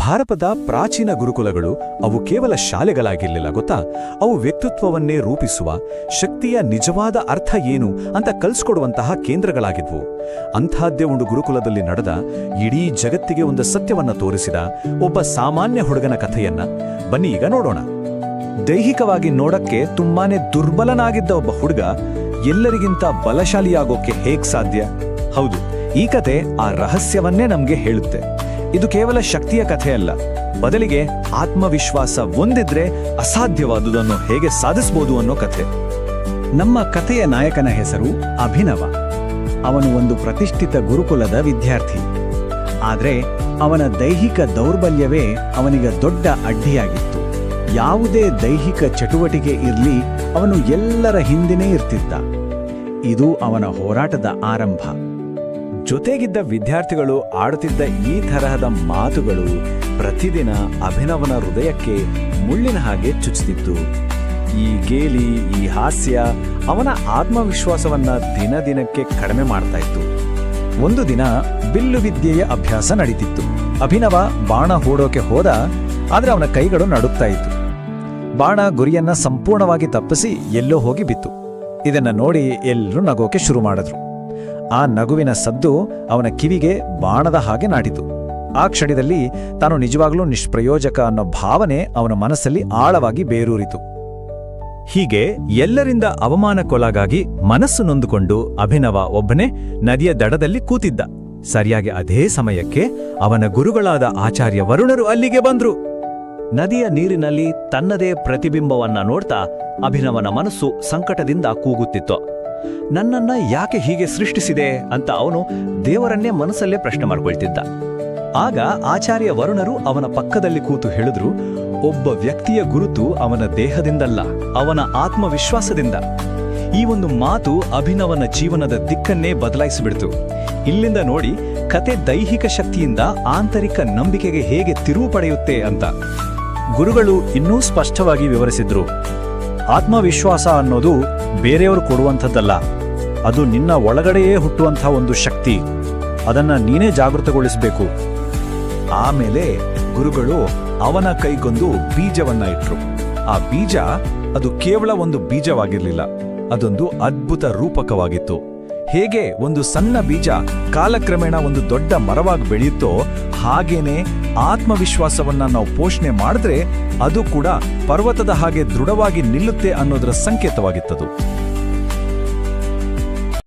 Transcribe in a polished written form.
ಭಾರತದ ಪ್ರಾಚೀನ ಗುರುಕುಲಗಳು ಅವು ಕೇವಲ ಶಾಲೆಗಳಾಗಿರ್ಲಿಲ್ಲ ಗೊತ್ತಾ. ಅವು ವ್ಯಕ್ತಿತ್ವವನ್ನೇ ರೂಪಿಸುವ, ಶಕ್ತಿಯ ನಿಜವಾದ ಅರ್ಥ ಏನು ಅಂತ ಕಲಿಸ್ಕೊಡುವಂತಹ ಕೇಂದ್ರಗಳಾಗಿದ್ವು. ಅಂಥದ್ದೇ ಒಂದು ಗುರುಕುಲದಲ್ಲಿ ನಡೆದ, ಇಡೀ ಜಗತ್ತಿಗೆ ಒಂದು ಸತ್ಯವನ್ನ ತೋರಿಸಿದ ಒಬ್ಬ ಸಾಮಾನ್ಯ ಹುಡುಗನ ಕಥೆಯನ್ನ ಬನ್ನಿ ಈಗ ನೋಡೋಣ. ದೈಹಿಕವಾಗಿ ನೋಡಕ್ಕೆ ತುಂಬಾನೇ ದುರ್ಬಲನಾಗಿದ್ದ ಒಬ್ಬ ಹುಡುಗ ಎಲ್ಲರಿಗಿಂತ ಬಲಶಾಲಿಯಾಗೋಕೆ ಹೇಗ್ ಸಾಧ್ಯ? ಹೌದು, ಈ ಕತೆ ಆ ರಹಸ್ಯವನ್ನೇ ನಮ್ಗೆ ಹೇಳುತ್ತೆ. ಇದು ಕೇವಲ ಶಕ್ತಿಯ ಕಥೆಯಲ್ಲ, ಬದಲಿಗೆ ಆತ್ಮವಿಶ್ವಾಸ ಒಂದಿದ್ರೆ ಅಸಾಧ್ಯವಾದುದನ್ನು ಹೇಗೆ ಸಾಧಿಸಬಹುದು ಅನ್ನೋ ಕಥೆ. ನಮ್ಮ ಕಥೆಯ ನಾಯಕನ ಹೆಸರು ಅಭಿನವ. ಅವನು ಒಂದು ಪ್ರತಿಷ್ಠಿತ ಗುರುಕುಲದ ವಿದ್ಯಾರ್ಥಿ. ಆದರೆ ಅವನ ದೈಹಿಕ ದೌರ್ಬಲ್ಯವೇ ಅವನಿಗೆ ದೊಡ್ಡ ಅಡ್ಡಿಯಾಗಿತ್ತು. ಯಾವುದೇ ದೈಹಿಕ ಚಟುವಟಿಕೆ ಇರ್ಲಿ, ಅವನು ಎಲ್ಲರ ಹಿಂದಿನೇ ಇರ್ತಿದ್ದ. ಇದು ಅವನ ಹೋರಾಟದ ಆರಂಭ. ಜೊತೆಗಿದ್ದ ವಿದ್ಯಾರ್ಥಿಗಳು ಆಡುತ್ತಿದ್ದ ಈ ತರಹದ ಮಾತುಗಳು ಪ್ರತಿದಿನ ಅಭಿನವನ ಹೃದಯಕ್ಕೆ ಮುಳ್ಳಿನ ಹಾಗೆ ಚುಚ್ಚುತ್ತಿತ್ತು. ಈ ಗೇಲಿ, ಈ ಹಾಸ್ಯ ಅವನ ಆತ್ಮವಿಶ್ವಾಸವನ್ನ ದಿನದಿನಕ್ಕೆ ಕಡಿಮೆ ಮಾಡ್ತಾ ಇತ್ತು. ಒಂದು ದಿನ ಬಿಲ್ಲು ವಿದ್ಯೆಯ ಅಭ್ಯಾಸ ನಡೀತಿತ್ತು. ಅಭಿನವ ಬಾಣ ಹೂಡೋಕೆ ಹೋದ, ಆದ್ರೆ ಅವನ ಕೈಗಳು ನಡುಗ್ತಾ ಇತ್ತು. ಬಾಣ ಗುರಿಯನ್ನ ಸಂಪೂರ್ಣವಾಗಿ ತಪ್ಪಿಸಿ ಎಲ್ಲೋ ಹೋಗಿ ಬಿತ್ತು. ಇದನ್ನ ನೋಡಿ ಎಲ್ಲರೂ ನಗೋಕೆ ಶುರು ಮಾಡಿದ್ರು. ಆ ನಗುವಿನ ಸದ್ದು ಅವನ ಕಿವಿಗೆ ಬಾಣದ ಹಾಗೆ ನಾಟಿತು. ಆ ಕ್ಷಣದಲ್ಲಿ ತಾನು ನಿಜವಾಗ್ಲೂ ನಿಷ್ಪ್ರಯೋಜಕ ಅನ್ನೋ ಭಾವನೆ ಅವನ ಮನಸ್ಸಲ್ಲಿ ಆಳವಾಗಿ ಬೇರೂರಿತು. ಹೀಗೆ ಎಲ್ಲರಿಂದ ಅವಮಾನಕ್ಕೊಳಗಾಗಿ ಮನಸ್ಸು ನೊಂದುಕೊಂಡು ಅಭಿನವ ಒಬ್ಬನೇ ನದಿಯ ದಡದಲ್ಲಿ ಕೂತಿದ್ದ. ಸರಿಯಾಗಿ ಅದೇ ಸಮಯಕ್ಕೆ ಅವನ ಗುರುಗಳಾದ ಆಚಾರ್ಯ ವರುಣರು ಅಲ್ಲಿಗೆ ಬಂದ್ರು. ನದಿಯ ನೀರಿನಲ್ಲಿ ತನ್ನದೇ ಪ್ರತಿಬಿಂಬವನ್ನ ನೋಡ್ತಾ ಅಭಿನವನ ಮನಸ್ಸು ಸಂಕಟದಿಂದ ಕೂಗುತ್ತಿತ್ತು. ನನ್ನನ್ನ ಯಾಕೆ ಹೀಗೆ ಸೃಷ್ಟಿಸಿದೆ ಅಂತ ಅವನು ದೇವರನ್ನೇ ಮನಸ್ಸಲ್ಲೇ ಪ್ರಶ್ನೆ ಮಾಡ್ಕೊಳ್ತಿದ್ದ. ಆಗ ಆಚಾರ್ಯ ವರುಣರು ಅವನ ಪಕ್ಕದಲ್ಲಿ ಕೂತು ಹೇಳಿದ್ರು, ಒಬ್ಬ ವ್ಯಕ್ತಿಯ ಗುರುತು ಅವನ ದೇಹದಿಂದಲ್ಲ, ಅವನ ಆತ್ಮವಿಶ್ವಾಸದಿಂದ. ಈ ಒಂದು ಮಾತು ಅಭಿನವನ ಜೀವನದ ದಿಕ್ಕನ್ನೇ ಬದಲಾಯಿಸಿಬಿಡ್ತು. ಇಲ್ಲಿಂದ ನೋಡಿ ಕತೆ ದೈಹಿಕ ಶಕ್ತಿಯಿಂದ ಆಂತರಿಕ ನಂಬಿಕೆಗೆ ಹೇಗೆ ತಿರುವು ಪಡೆಯುತ್ತೆ ಅಂತ. ಗುರುಗಳು ಇನ್ನೂ ಸ್ಪಷ್ಟವಾಗಿ ವಿವರಿಸಿದ್ರು. ಆತ್ಮವಿಶ್ವಾಸ ಅನ್ನೋದು ಬೇರೆಯವರು ಕೊಡುವಂಥದ್ದಲ್ಲ, ಅದು ನಿನ್ನ ಒಳಗಡೆಯೇ ಹುಟ್ಟುವಂಥ ಒಂದು ಶಕ್ತಿ. ಅದನ್ನ ನೀನೇ ಜಾಗೃತಗೊಳಿಸಬೇಕು. ಆಮೇಲೆ ಗುರುಗಳು ಅವನ ಕೈಗೊಂದು ಬೀಜವನ್ನ ಇಟ್ರು. ಆ ಬೀಜ ಅದು ಕೇವಲ ಒಂದು ಬೀಜವಾಗಿರ್ಲಿಲ್ಲ, ಅದೊಂದು ಅದ್ಭುತ ರೂಪಕವಾಗಿತ್ತು. ಹೇಗೆ ಒಂದು ಸಣ್ಣ ಬೀಜ ಕಾಲಕ್ರಮೇಣ ಒಂದು ದೊಡ್ಡ ಮರವಾಗಿ ಬೆಳೆಯುತ್ತೋ, ಹಾಗೇನೆ ಆತ್ಮವಿಶ್ವಾಸವನ್ನ ನಾವು ಪೋಷಣೆ ಮಾಡಿದ್ರೆ ಅದು ಕೂಡ ಪರ್ವತದ ಹಾಗೆ ದೃಢವಾಗಿ ನಿಲ್ಲುತ್ತೆ ಅನ್ನೋದರ ಸಂಕೇತವಾಗಿತ್ತದು.